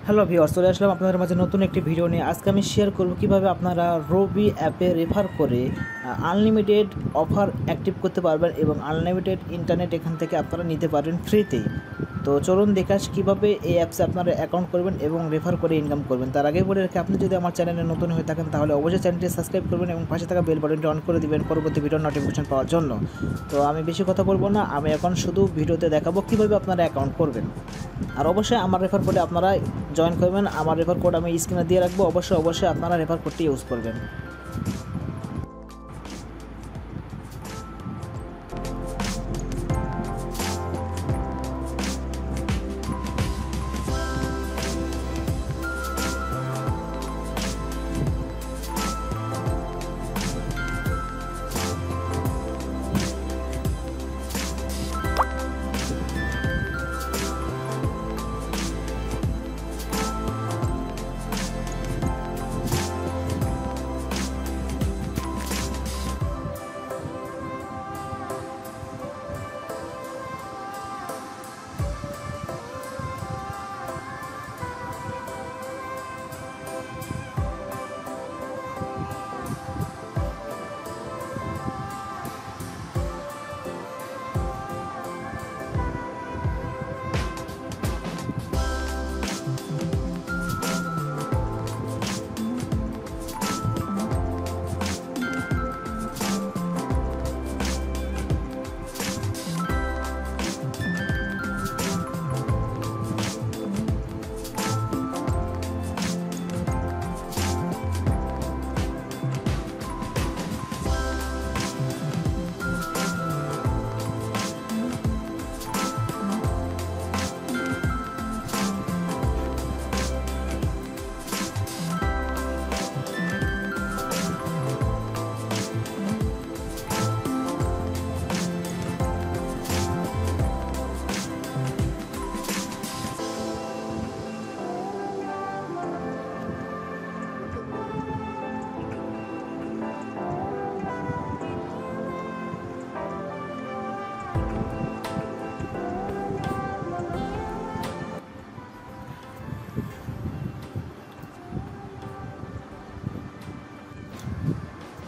Hello viewers, চলে আসলাম আপনাদের মাঝে নতুন একটি ভিডিও নিয়ে। আজকে আমি শেয়ার করব কিভাবে আপনারা রবি অ্যাপে রেফার করে আনলিমিটেড অফার অ্যাক্টিভ করতে পারবেন এবং আনলিমিটেড ইন্টারনেট এখান থেকে আপনারা নিতে পারবেন ফ্রিতে। তো চলুন দেখে আসি কীভাবে এই অ্যাপসে আপনারা অ্যাকাউন্ট করবেন এবং রেফার করে ইনকাম করবেন। তার আগে বলে রাখি, আপনি যদি আমার চ্যানেলে নতুন হয়ে থাকেন তাহলে অবশ্যই চ্যানেলটি সাবস্ক্রাইব করবেন এবং পাশে থাকা বেল বাটনটি অন করে দিবেন পরবর্তী ভিডিওর নোটিফিকেশন পাওয়ার জন্য। তো আমি বেশি কথা বলবো না, আমি এখন শুধু ভিডিওতে দেখাবো কীভাবে আপনারা অ্যাকাউন্ট করবেন। আর অবশ্যই আমার রেফার কোডে আপনারা জয়েন করবেন। আমার রেফার কোড আমি স্ক্রিনে দিয়ে রাখবো, অবশ্যই আপনারা রেফার কোডটি ইউজ করবেন।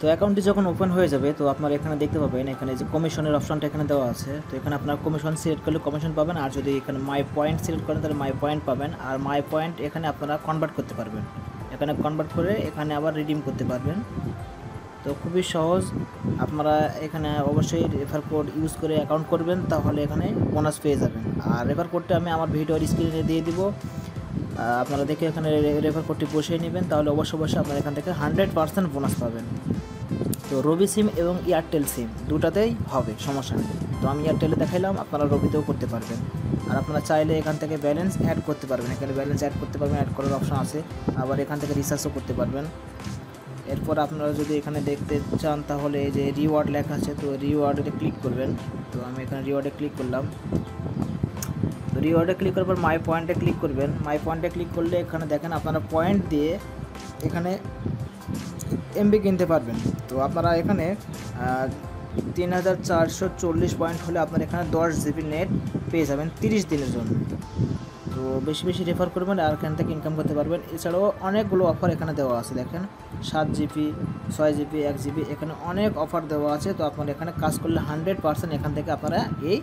তো অ্যাকাউন্টটি যখন ওপেন হয়ে যাবে তো আপনারা এখানে দেখতে পাবেন, এখানে যে কমিশনের অপশনটা এখানে দেওয়া আছে। তো এখানে আপনার কমিশন সিলেক্ট করলে কমিশন পাবেন, আর যদি এখানে মাই পয়েন্ট সিলেক্ট করেন তাহলে মাই পয়েন্ট পাবেন। আর মাই পয়েন্ট এখানে আপনারা কনভার্ট করতে পারবেন, এখানে কনভার্ট করে এখানে আবার রিডিম করতে পারবেন। তো খুবই সহজ, আপনারা এখানে অবশ্যই রেফার কোড ইউজ করে অ্যাকাউন্ট করবেন, তাহলে এখানে বোনাস পেয়ে যাবেন। আর রেফার কোডটা আমি আমার ভিডিওর স্ক্রিনে দিয়ে দিব, আপনারা দেখে এখানে রেফার কোডটি বসিয়ে নেবেন, তাহলে অবশ্যই আপনারা এখান থেকে 100% বোনাস পাবেন। তো রবি সিম এবং এয়ারটেল সিম দুটাতেই হবে, সমস্যা নেই। তো আমি এয়ারটেলে দেখাইলাম, আপনারা রবিতেও করতে পারবেন। আর আপনারা চাইলে এখান থেকে ব্যালেন্স অ্যাড করতে পারবেন, এখানে ব্যালেন্স অ্যাড করতে পারবেন, অ্যাড করার অপশন আছে। আবার এখান থেকে রিচার্জও করতে পারবেন। এরপর আপনারা যদি এখানে দেখতে চান তাহলে এই যে রিওয়ার্ড লেখা আছে, তো রিওয়ার্ডে ক্লিক করবেন। তো আমি এখানে রিওয়ার্ডে ক্লিক করলাম। তো রিওয়ার্ডে ক্লিক করার পর মাই পয়েন্টে ক্লিক করবেন। মাই পয়েন্টে ক্লিক করলে এখানে দেখেন আপনারা পয়েন্ট দিয়ে এখানে এমবি কিনতে পারবেন। তো আপনারা এখানে 3440 পয়েন্ট হলে আপনারা এখানে 10 জিবি নেট পেয়ে যাবেন 30 দিনের জন্য। তো বেশি রেফার করবেন আর এখান থেকে ইনকাম করতে পারবেন। এছাড়াও অনেকগুলো অফার এখানে দেওয়া আছে, দেখেন 7 জিবি, 6 জিবি, 1 জিবি, এখানে অনেক অফার দেওয়া আছে। তো আপনারা এখানে কাজ করলে 100% এখান থেকে আপনারা এই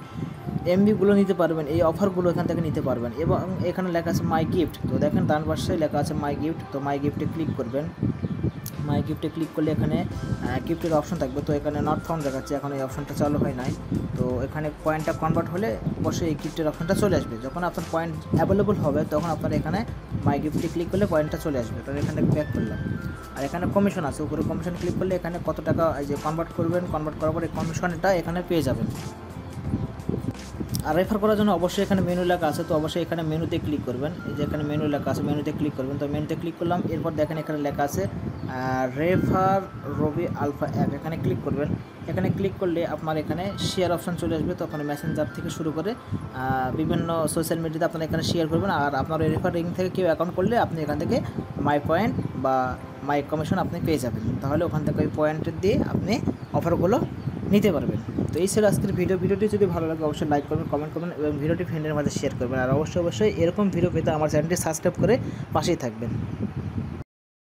এমবিগুলো নিতে পারবেন, এই অফারগুলো এখান থেকে নিতে পারবেন। এবং এখানে লেখা আছে মাই গিফট, তো দেখেন ডান পাশে লেখা আছে মাই গিফট। তো মাই গিফটে ক্লিক করবেন। মাই গিফটে ক্লিক করলে এখানে গিফটের অপশন থাকবে। তো এখানে নট ফাউন্ড দেখাচ্ছে, এখন এই অপশনটা চালু হয় নাই। তো এখানে পয়েন্টটা কনভার্ট হলে অবশ্যই এই গিফটের অপশনটা চলে আসবে। যখন আপনার পয়েন্ট অ্যাভেলেবল হবে তখন আপনার এখানে মাই গিফটে ক্লিক করলে পয়েন্টটা চলে আসবে। তো এখানে ব্যাক করলাম। আর এখানে কমিশন আছে, উপরে কমিশন ক্লিক করলে এখানে কত টাকা এই যে কনভার্ট করবেন, কনভার্ট করার পরে কমিশনটা এখানে পেয়ে যাবেন। আর রেফার করার জন্য অবশ্যই এখানে মেনু লেখা আছে, তো অবশ্যই এখানে মেনুতে ক্লিক করবেন। এই যে এখানে মেনু লেখা আছে, মেনুতে ক্লিক করবেন। তো মেনুতে ক্লিক করলাম, এরপর দেখেন এখানে লেখা আছে রেফার রবি আলফা অ্যাপ, এখানে ক্লিক করবেন। এখানে ক্লিক করলে আপনার এখানে শেয়ার অপশন চলে আসবে। তো আপনি মেসেঞ্জার থেকে শুরু করে বিভিন্ন সোশ্যাল মিডিয়াতে আপনারা এখানে শেয়ার করবেন। আর আপনার রেফারিং থেকে কেউ অ্যাকাউন্ট করলে আপনি এখান থেকে মাই পয়েন্ট বা মাই কমিশন আপনি পেয়ে যাবেন। তাহলে ওখান থেকে ওই পয়েন্ট দিয়ে আপনি অফারগুলো নিতে পারবেন। তো এই ছিল আজকের ভিডিওটি যদি ভালো লাগে অবশ্যই লাইক করবেন, কমেন্ট করবেন এবং ভিডিওটি ফ্রেন্ডের মাঝে শেয়ার করবেন। আর অবশ্যই এরকম ভিডিও পেতে আমার চ্যানেলটি সাবস্ক্রাইব করে পাশেই থাকবেন।